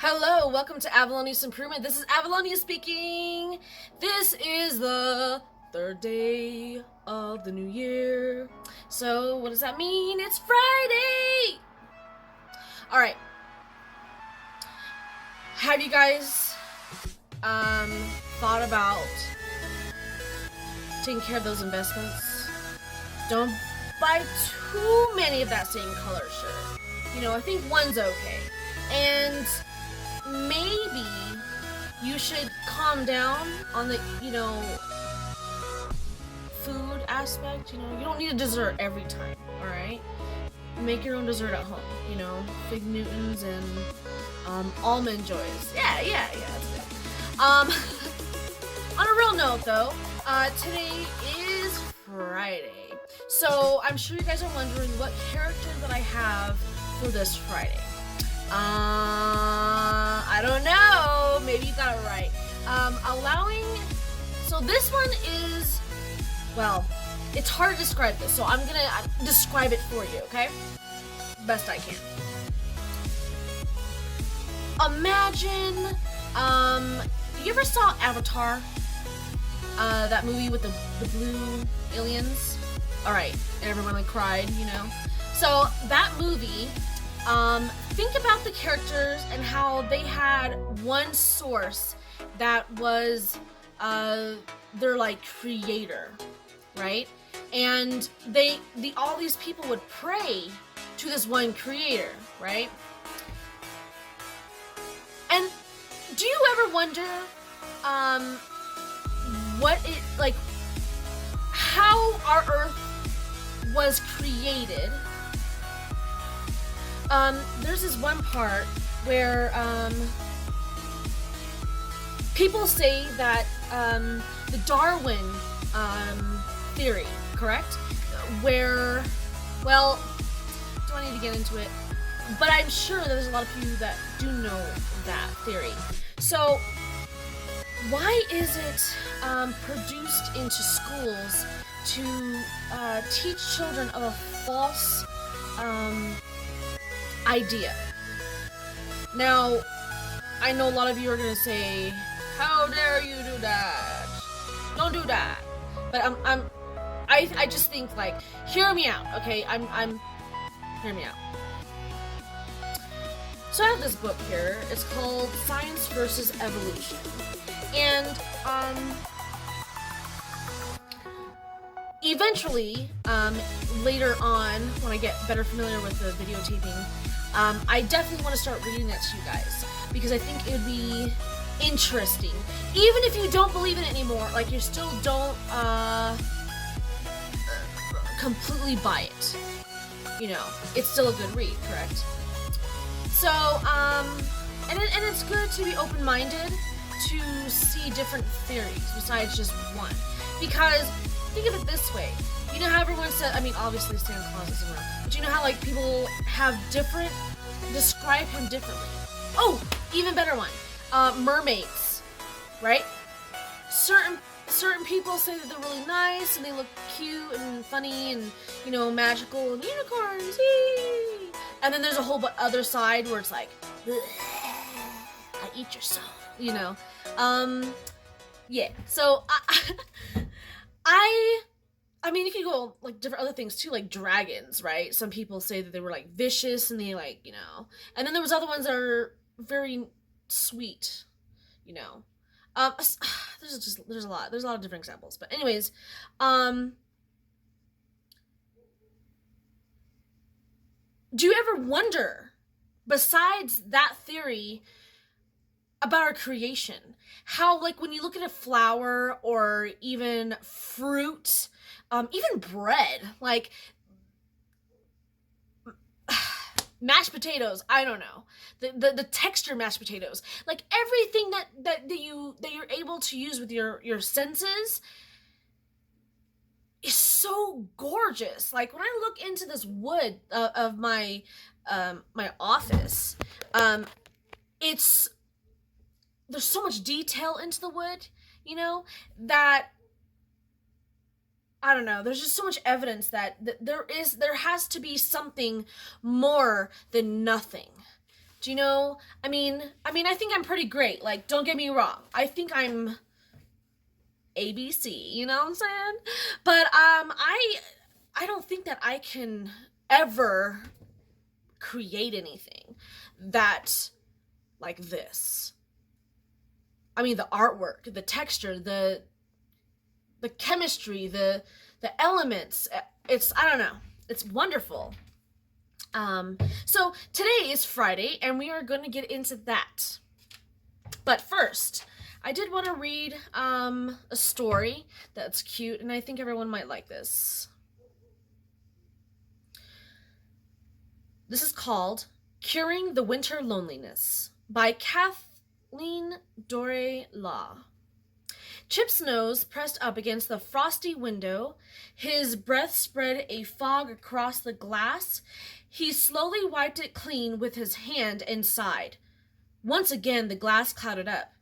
Hello, welcome to Avalonia's Improvement. This is Avalonia speaking. This is the third day of the new year. So, what does that mean? It's Friday! Alright. Have you guys thought about taking care of those investments? Don't buy too many of that same color shirt. I think one's okay. And maybe you should calm down on the, food aspect. You don't need a dessert every time, alright? Make your own dessert at home, Fig Newtons and almond joys. Yeah, that's good. On a real note though, today is Friday. So I'm sure you guys are wondering what character that I have for this Friday. I don't know. Maybe you got it right. So this one is, it's hard to describe this, so I'm gonna describe it for you, okay? Best I can. Imagine, you ever saw Avatar? That movie with the blue aliens? Alright, everyone cried, So, that movie, think about the characters and how they had one source that was their creator, right? And all these people would pray to this one creator, right? And do you ever wonder how our earth was created? There's this one part where people say that the Darwin theory, correct? Where, do I need to get into it? But I'm sure that there's a lot of people that do know that theory. So, why is it produced into schools to teach children of a false idea? Now, I know a lot of you are gonna say, "How dare you do that? Don't do that." But I just think hear me out, okay? Hear me out. So I have this book here. It's called Science versus Evolution, and eventually, later on, when I get better familiar with the videotaping, I definitely want to start reading that to you guys, because I think it would be interesting. Even if you don't believe in it anymore, you still don't completely buy it. It's still a good read, correct? So, and it's good to be open-minded to see different theories besides just one. Because, think of it this way. You know how everyone said, obviously Santa Claus isn't real, but you know how, people describe him differently. Oh, even better one. Mermaids, right? Certain people say that they're really nice and they look cute and funny and, magical and unicorns, yee! And then there's a whole other side where it's I eat your soul, yeah. So, you could go different other things too, like dragons, right? Some people say that they were vicious and they and then there was other ones that are very sweet, there's a lot of different examples, but anyways, do you ever wonder, besides that theory about our creation, how when you look at a flower or even fruit, even bread, mashed potatoes, I don't know, the texture mashed potatoes, everything that you're able to use with your senses is so gorgeous. When I look into this wood of my my office, there's so much detail into the wood, that I don't know, there's just so much evidence that there has to be something more than nothing Do you know, I think I'm pretty great. Like, don't get me wrong. I think I'm ABC, you know what I'm saying? But I don't think that I can ever create anything that like this. I mean, the artwork, the texture, the chemistry, the elements. It's, I don't know. It's wonderful. So today is Friday, and we are going to get into that. But first, I did want to read a story that's cute, and I think everyone might like this. This is called Curing the Winter Loneliness by Kathleen Dore Law. Chip's nose pressed up against the frosty window. His breath spread a fog across the glass. He slowly wiped it clean with his hand and sighed. Once again, the glass clouded up.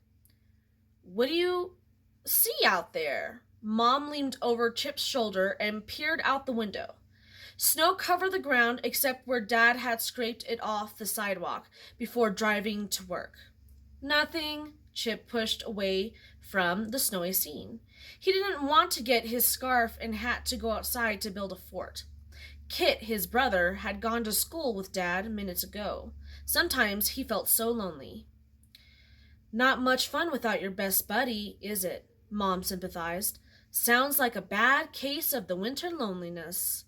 What do you see out there? Mom leaned over Chip's shoulder and peered out the window. Snow covered the ground except where Dad had scraped it off the sidewalk before driving to work. Nothing. Chip pushed away from the snowy scene. He didn't want to get his scarf and hat to go outside to build a fort. Kit, his brother, had gone to school with Dad minutes ago. Sometimes he felt so lonely. Not much fun without your best buddy, is it? Mom sympathized. Sounds like a bad case of the winter loneliness.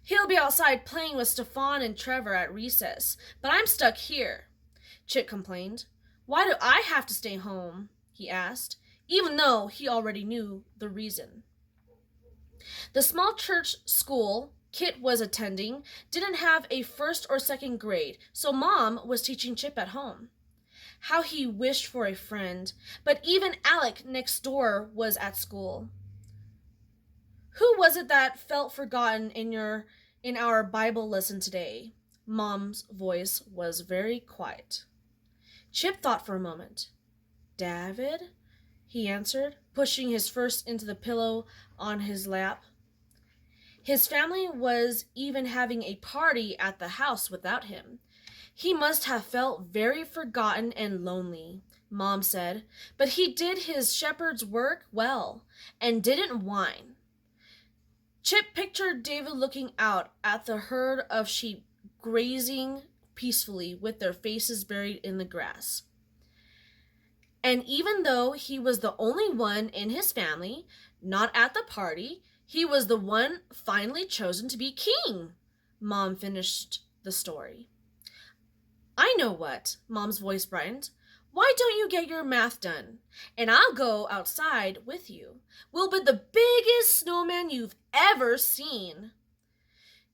He'll be outside playing with Stefan and Trevor at recess, but I'm stuck here, Chip complained. Why do I have to stay home? He asked, even though he already knew the reason. The small church school Kit was attending didn't have a first or second grade, so Mom was teaching Chip at home. How he wished for a friend, but even Alec next door was at school. Who was it that felt forgotten in our Bible lesson today? Mom's voice was very quiet. Chip thought for a moment. David? He answered, pushing his fist into the pillow on his lap. His family was even having a party at the house without him. He must have felt very forgotten and lonely, Mom said, but he did his shepherd's work well and didn't whine. Chip pictured David looking out at the herd of sheep grazing peacefully with their faces buried in the grass. And even though he was the only one in his family not at the party, he was the one finally chosen to be king. Mom finished the story. I know what, Mom's voice brightened. Why don't you get your math done? And I'll go outside with you. We'll build the biggest snowman you've ever seen.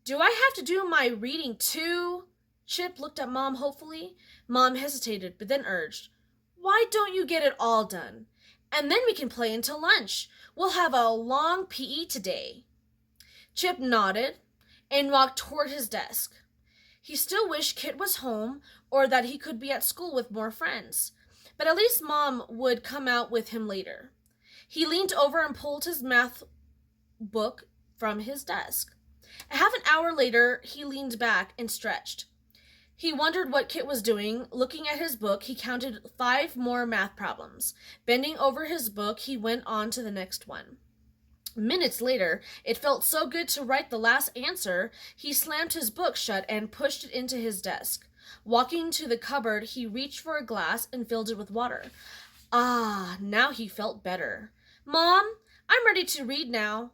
Do I have to do my reading too? Chip looked at Mom hopefully. Mom hesitated, but then urged, why don't you get it all done? And then we can play until lunch. We'll have a long PE today. Chip nodded and walked toward his desk. He still wished Kit was home or that he could be at school with more friends. But at least Mom would come out with him later. He leaned over and pulled his math book from his desk. A half an hour later, he leaned back and stretched. He wondered what Kit was doing. Looking at his book, he counted 5 more math problems. Bending over his book, he went on to the next one. Minutes later, it felt so good to write the last answer, he slammed his book shut and pushed it into his desk. Walking to the cupboard, he reached for a glass and filled it with water. Ah, now he felt better. Mom, I'm ready to read now,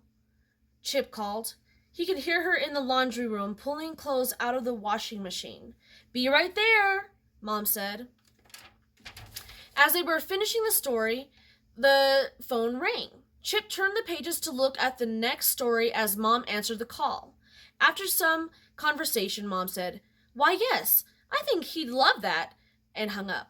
Chip called. He could hear her in the laundry room pulling clothes out of the washing machine. Be right there, Mom said. As they were finishing the story, the phone rang. Chip turned the pages to look at the next story as Mom answered the call. After some conversation, Mom said, Why, yes, I think he'd love that, and hung up.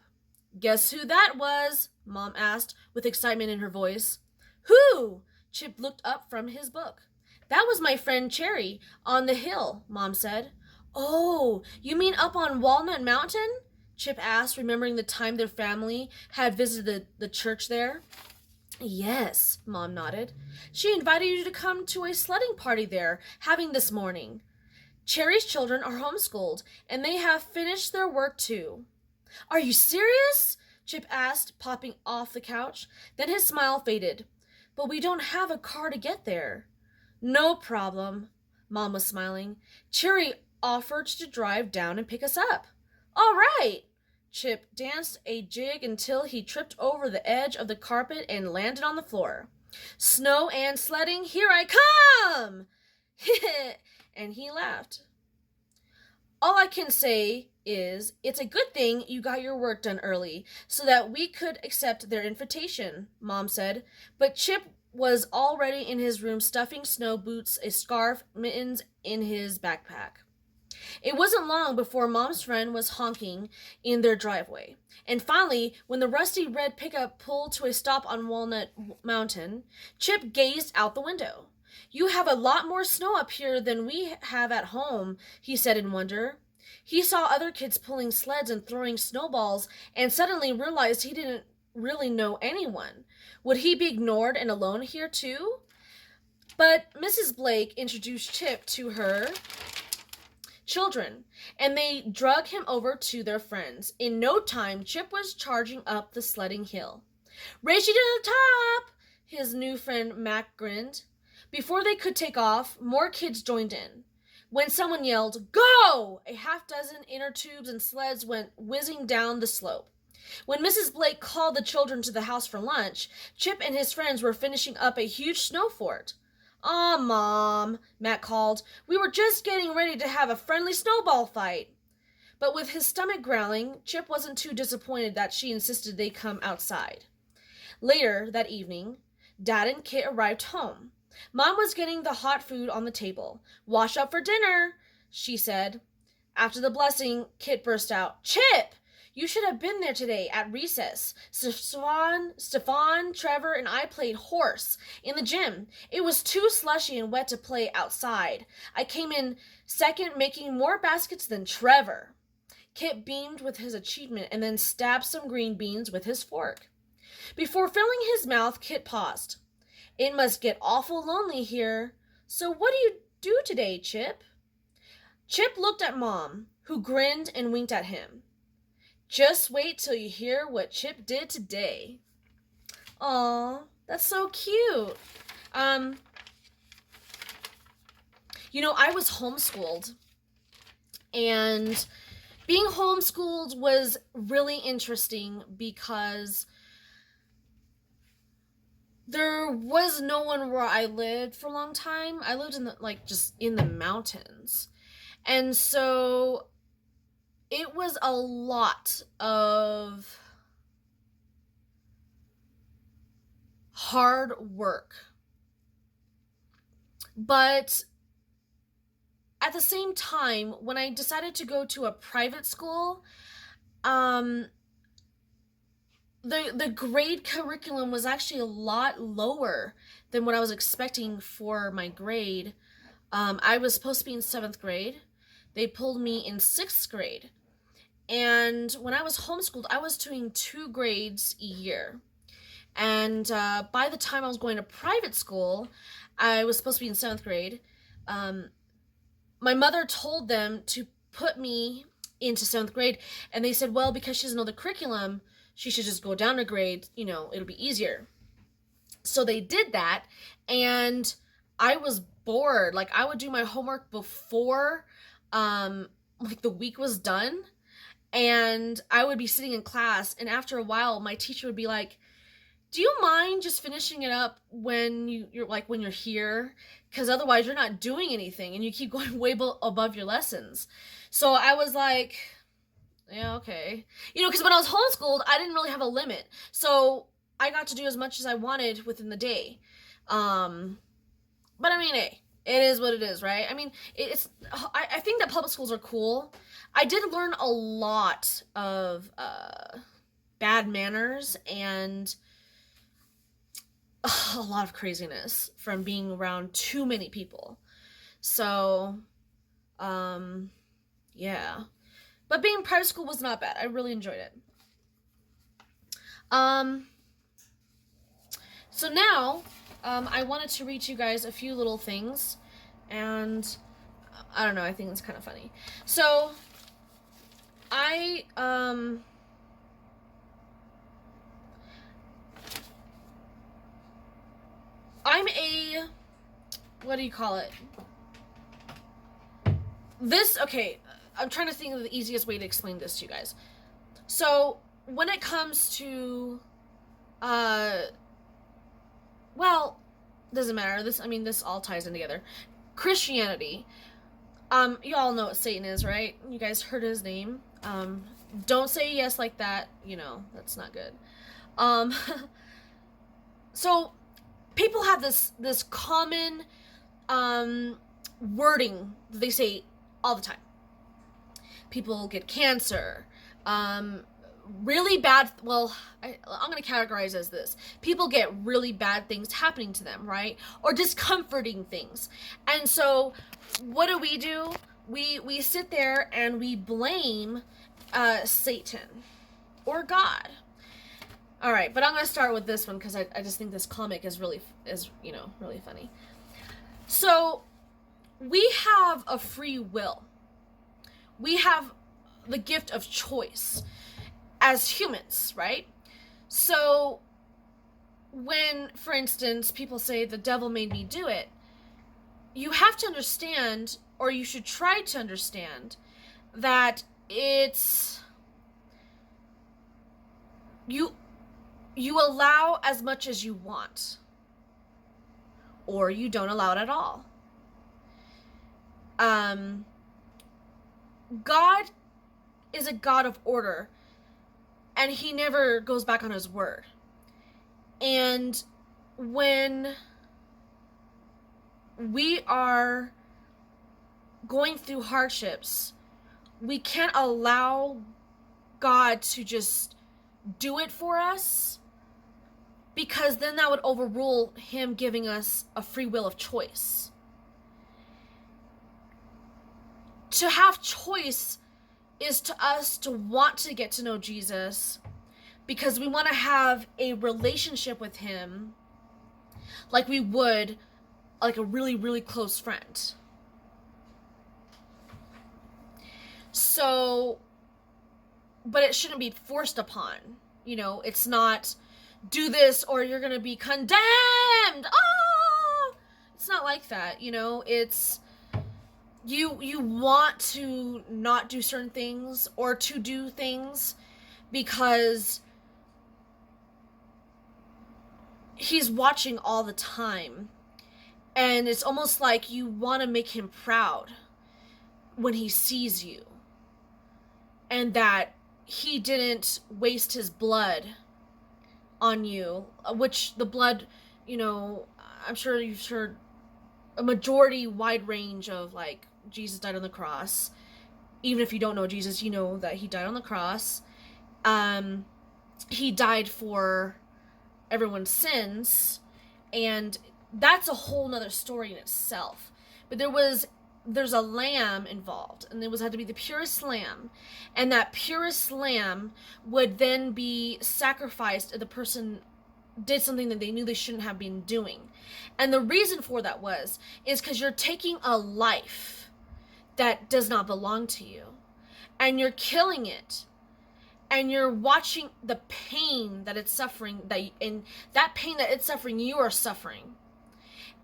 Guess who that was? Mom asked, with excitement in her voice. Who? Chip looked up from his book. That was my friend Cherry on the hill, Mom said. Oh, you mean up on Walnut Mountain? Chip asked, remembering the time their family had visited the church there. Yes, Mom nodded. She invited you to come to a sledding party they're having this morning. Cherry's children are homeschooled, and they have finished their work too. Are you serious? Chip asked, popping off the couch. Then his smile faded. But we don't have a car to get there. No problem. Mom was smiling. Cherry offered to drive down and pick us up. All right. Chip danced a jig until he tripped over the edge of the carpet and landed on the floor. Snow and sledding, here I come! And he laughed. All I can say is, it's a good thing you got your work done early, so that we could accept their invitation, Mom said. But Chip was already in his room stuffing snow boots, a scarf, mittens in his backpack. It wasn't long before Mom's friend was honking in their driveway. And finally, when the rusty red pickup pulled to a stop on Walnut Mountain, Chip gazed out the window. You have a lot more snow up here than we have at home, he said in wonder. He saw other kids pulling sleds and throwing snowballs and suddenly realized he didn't really know anyone. Would he be ignored and alone here too? But Mrs. Blake introduced Chip to her children, and they drug him over to their friends. In no time, Chip was charging up the sledding hill. Race you to the top! His new friend Mac grinned. Before they could take off, more kids joined in. When someone yelled, "Go!" a half-dozen inner tubes and sleds went whizzing down the slope. When Mrs. Blake called the children to the house for lunch, Chip and his friends were finishing up a huge snow fort. "Aw, Mom," Matt called. "We were just getting ready to have a friendly snowball fight." But with his stomach growling, Chip wasn't too disappointed that she insisted they come outside. Later that evening, Dad and Kit arrived home. Mom was getting the hot food on the table. "Wash up for dinner," she said. After the blessing, Kit burst out, "Chip! You should have been there today at recess. Stefan, Trevor, and I played horse in the gym. It was too slushy and wet to play outside. I came in second, making more baskets than Trevor." Kit beamed with his achievement and then stabbed some green beans with his fork. Before filling his mouth, Kit paused. "It must get awful lonely here. So what do you do today, Chip?" Chip looked at Mom, who grinned and winked at him. "Just wait till you hear what Chip did today." Aw, that's so cute. I was homeschooled, and being homeschooled was really interesting because there was no one where I lived for a long time. I lived in just in the mountains. And so it was a lot of hard work. But at the same time, when I decided to go to a private school, the grade curriculum was actually a lot lower than what I was expecting for my grade. I was supposed to be in 7th grade. They pulled me in 6th grade. And when I was homeschooled, I was doing 2 grades a year. And by the time I was going to private school, I was supposed to be in 7th grade. My mother told them to put me into 7th grade. And they said, well, because she doesn't know the curriculum, she should just go down a grade, it'll be easier. So they did that, and I was bored. I would do my homework before, the week was done, and I would be sitting in class, and after a while, my teacher would be like, "Do you mind just finishing it up when you're here? Because otherwise you're not doing anything, and you keep going way above your lessons." So I was like, yeah, okay. Because when I was homeschooled, I didn't really have a limit. So I got to do as much as I wanted within the day. But hey, it is what it is, right? I think that public schools are cool. I did learn a lot of bad manners and a lot of craziness from being around too many people. So, yeah. But being in private school was not bad. I really enjoyed it. So now, I wanted to read you guys a few little things. And I don't know, I think it's kind of funny. So I I'm a, what do you call it? Okay, I'm trying to think of the easiest way to explain this to you guys. So, when it comes to, well, doesn't matter. This all ties in together. Christianity. You all know what Satan is, right? You guys heard his name. Don't say yes like that. That's not good. So, people have this common, wording that they say all the time. People get cancer, really bad, well, I'm going to categorize as this. People get really bad things happening to them, right? Or discomforting things. And so, what do? We sit there and we blame Satan or God. All right, but I'm going to start with this one because I just think this comic is really funny. So, we have a free will. We have the gift of choice as humans, right? So, when, for instance, people say the devil made me do it, you have to understand, or you should try to understand, that it's you allow as much as you want, or you don't allow it at all. God is a God of order, and he never goes back on his word. And when we are going through hardships, we can't allow God to just do it for us, because then that would overrule him giving us a free will of choice. To have choice is to us to want to get to know Jesus, because we want to have a relationship with him like we would like a really, really close friend. So, but it shouldn't be forced upon. It's not, do this or you're going to be condemned. Oh! It's not like that, it's, you want to not do certain things or to do things because he's watching all the time. And it's almost like you want to make him proud when he sees you. And that he didn't waste his blood on you, which the blood, I'm sure you've heard a majority wide range of like Jesus died on the cross. Even if you don't know Jesus, you know that he died on the cross. He died for everyone's sins, and that's a whole nother story in itself. But there's a lamb involved, and had to be the purest lamb, and that purest lamb would then be sacrificed if the person did something that they knew they shouldn't have been doing. And the reason for that is because you're taking a life that does not belong to you, and you're killing it, and you're watching the pain that it's suffering, and that pain that it's suffering, you are suffering.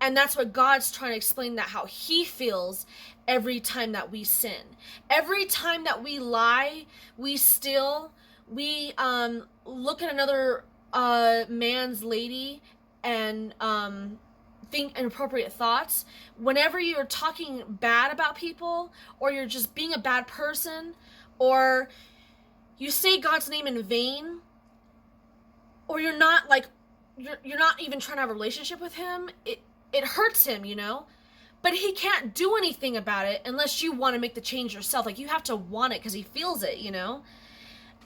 And that's what God's trying to explain, that how he feels every time that we sin. Every time that we lie, we steal, we look at another man's lady and think inappropriate thoughts. Whenever you're talking bad about people, or you're just being a bad person, or you say God's name in vain, or you're not even trying to have a relationship with him, it hurts him, but he can't do anything about it unless you want to make the change yourself. Like, you have to want it because he feels it,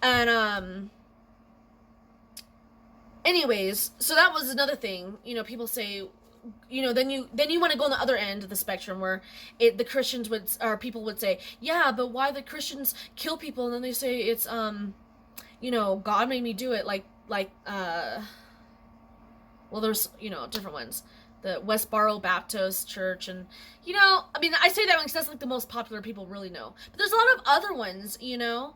and anyways, so that was another thing. People say, then you want to go on the other end of the spectrum, where the Christians people would say, yeah, but why the Christians kill people? And then they say it's God made me do it. Well, there's different ones. the Westboro Baptist Church, and you know, I mean, I say that because that's like the most popular people really know. But there's a lot of other ones, you know.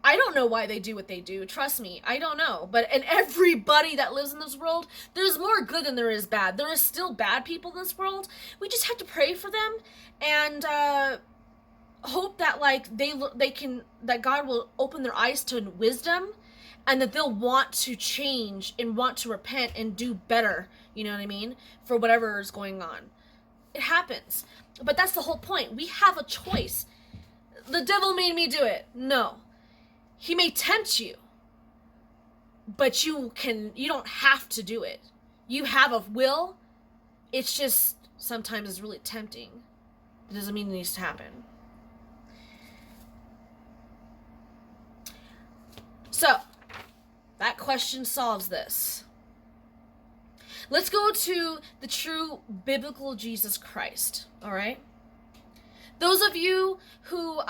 I don't know why they do what they do. Trust me, I don't know. But and everybody that lives in this world, there's more good than there is bad. There is still bad people in this world. We just have to pray for them and hope that like they can, that God will open their eyes to wisdom, and that they'll want to change and want to repent and do better. You know what I mean? For whatever is going on. It happens. But that's the whole point. We have a choice. The devil made me do it. No. He may tempt you, but you don't have to do it. You have a will. It's just sometimes it's really tempting. It doesn't mean it needs to happen. So, that question solves this. Let's go to the true biblical Jesus Christ, all right? Those of you who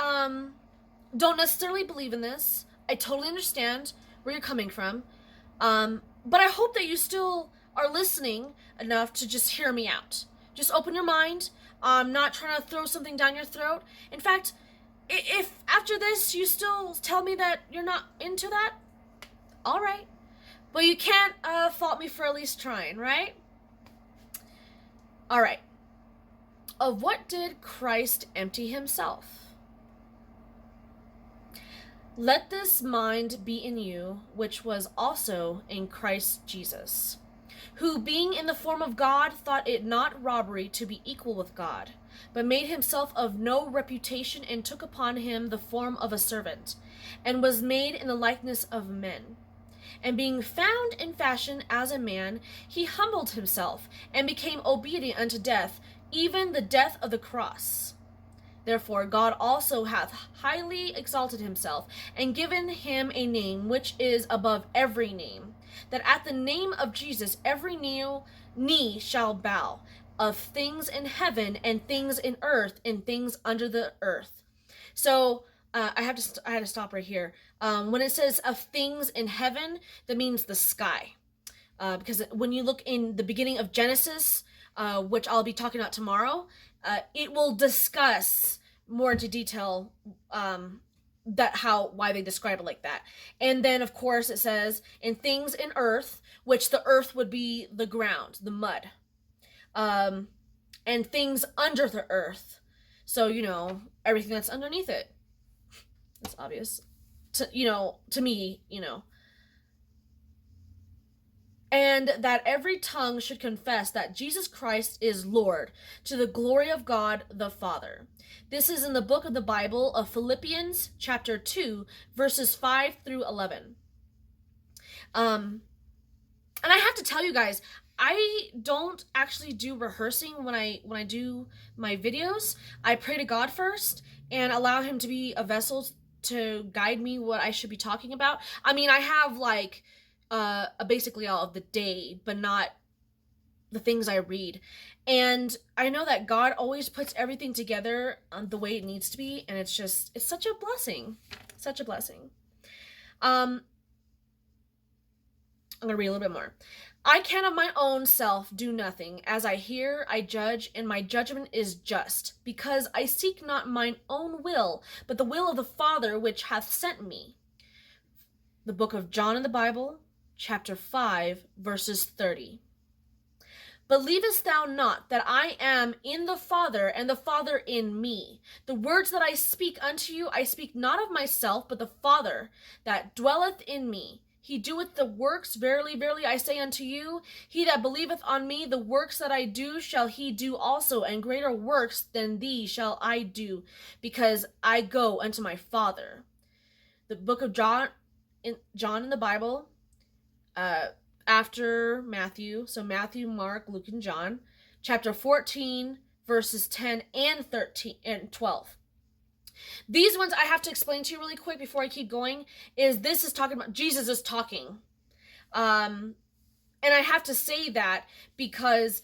don't necessarily believe in this, I totally understand where you're coming from. But I hope that you still are listening enough to just hear me out. Just open your mind. I'm not trying to throw something down your throat. In fact, if after this you still tell me that you're not into that, all right. But you can't fault me for at least trying, right? All right. Of what did Christ empty himself? Let this mind be in you, which was also in Christ Jesus, who being in the form of God thought it not robbery to be equal with God, but made himself of no reputation, and took upon him the form of a servant, and was made in the likeness of men. And being found in fashion as a man, he humbled himself, and became obedient unto death, even the death of the cross. Therefore God also hath highly exalted himself, and given him a name which is above every name, that at the name of Jesus every knee shall bow, of things in heaven, and things in earth, and things under the earth. So I had to stop right here. When it says of things in heaven, that means the sky. Because when you look in the beginning of Genesis, which I'll be talking about tomorrow, it will discuss more into detail why they describe it like that. And then of course it says in things in earth, which the earth would be the ground, the mud, and things under the earth. So you know, everything that's underneath it. It's obvious to me, you know. And that every tongue should confess that Jesus Christ is Lord, to the glory of God the Father. This is in the book of the Bible of Philippians chapter 2, verses 5 through 11. And I have to tell you guys, I don't actually do rehearsing when I do my videos. I pray to God first and allow him to be a vessel to guide me what I should be talking about. I mean, I have like basically all of the day, but not the things I read. And I know that God always puts everything together the way it needs to be, and it's such a blessing. Such a blessing. I'm going to read a little bit more. I can of my own self do nothing. As I hear, I judge, and my judgment is just, because I seek not mine own will, but the will of the Father which hath sent me. The book of John in the Bible, chapter 5, verses 30. Believest thou not that I am in the Father, and the Father in me? The words that I speak unto you, I speak not of myself, but the Father that dwelleth in me. He doeth the works, verily, verily, I say unto you, he that believeth on me, the works that I do shall he do also, and greater works than these shall I do, because I go unto my Father. The book of John in the Bible, after Matthew, so Matthew, Mark, Luke, and John, chapter 14, verses 10 and 13 and 12. These ones I have to explain to you really quick before I keep going. This is talking about Jesus is talking, and I have to say that because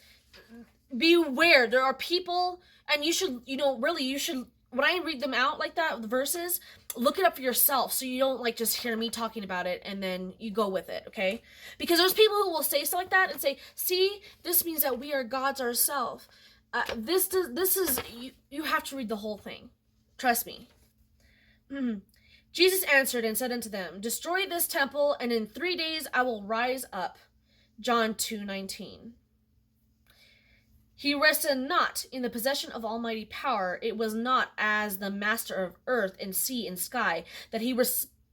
beware, there are people, and you should when I read them out like that, the verses, look it up for yourself so you don't like just hear me talking about it and then you go with it, okay? Because there's people who will say stuff like that and say, see, this means that we are gods ourselves. This is, you have to read the whole thing. Trust me. Jesus answered and said unto them, destroy this temple, and in 3 days I will rise up. John 2:19. He rested not in the possession of almighty power. It was not as the master of earth and sea and sky that he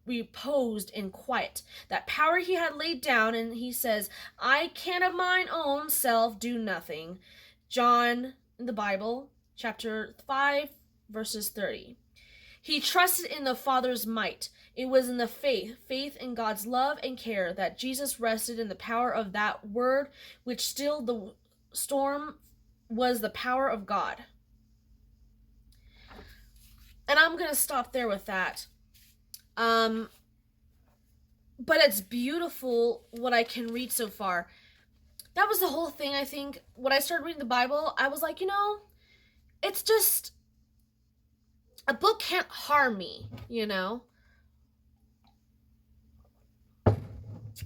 reposed in quiet. That power he had laid down, and he says, I can of mine own self do nothing. John, in the Bible, chapter 5, verses 30. He trusted in the Father's might. It was in the faith in God's love and care, that Jesus rested in the power of that word, which stilled the storm, was the power of God. And I'm going to stop there with that. But it's beautiful what I can read so far. That was the whole thing, I think. When I started reading the Bible, I was like, it's just, a book can't harm me,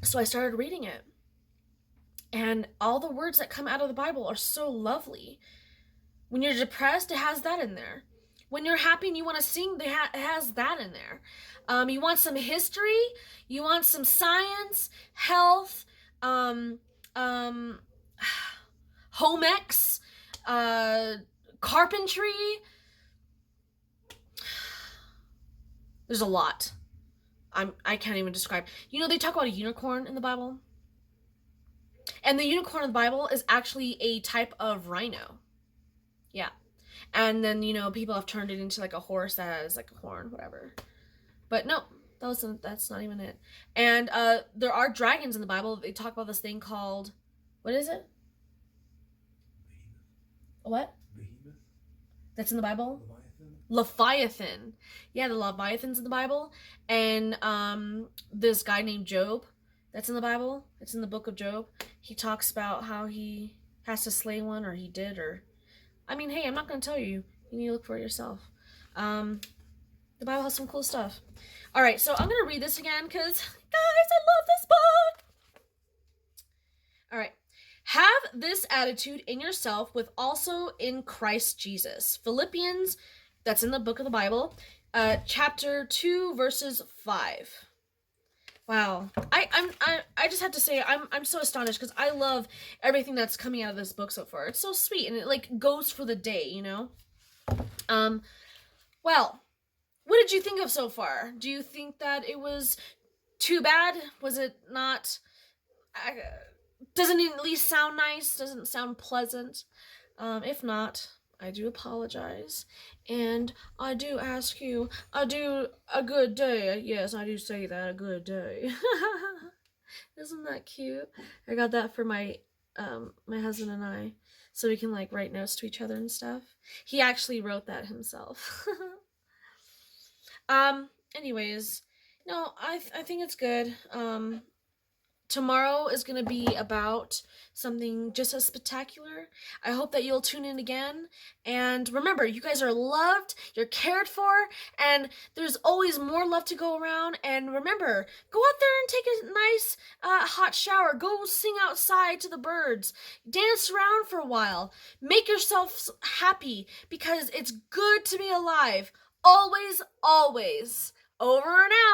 So I started reading it. And all the words that come out of the Bible are so lovely. When you're depressed, it has that in there. When you're happy and you want to sing, it has that in there. You want some history, you want some science, health, home ec, carpentry. There's a lot. I can't even describe. They talk about a unicorn in the Bible. And the unicorn in the Bible is actually a type of rhino. Yeah. And then, people have turned it into like a horse that has like a horn, whatever. But no, that's not even it. And there are dragons in the Bible. They talk about this thing called, what is it? What? Behemoth. That's in the Bible? Leviathan. Yeah, the Leviathan's in the Bible. And this guy named Job, that's in the Bible. It's in the book of Job. He talks about how he has to slay one, or he did, hey, I'm not going to tell you. You need to look for it yourself. The Bible has some cool stuff. All right, so I'm going to read this again because, guys, I love this book. All right. Have this attitude in yourself with also in Christ Jesus. Philippians, that's in the book of the Bible, chapter 2, verses 5. Wow. I just have to say, I'm so astonished because I love everything that's coming out of this book so far. It's so sweet, and it goes for the day, Well, what did you think of so far? Do you think that it was too bad? Was it not? Doesn't it at least sound nice? Doesn't it sound pleasant? If not, I do apologize. And I do ask you, I do a good day. Yes, I do say that, a good day. Isn't that cute? I got that for my husband and I, so we can write notes to each other and stuff. He actually wrote that himself. Anyways, I think it's good. Tomorrow is going to be about something just as spectacular. I hope that you'll tune in again. And remember, you guys are loved, you're cared for, and there's always more love to go around. And remember, go out there and take a nice hot shower. Go sing outside to the birds. Dance around for a while. Make yourself happy, because it's good to be alive. Always, always. Over and out.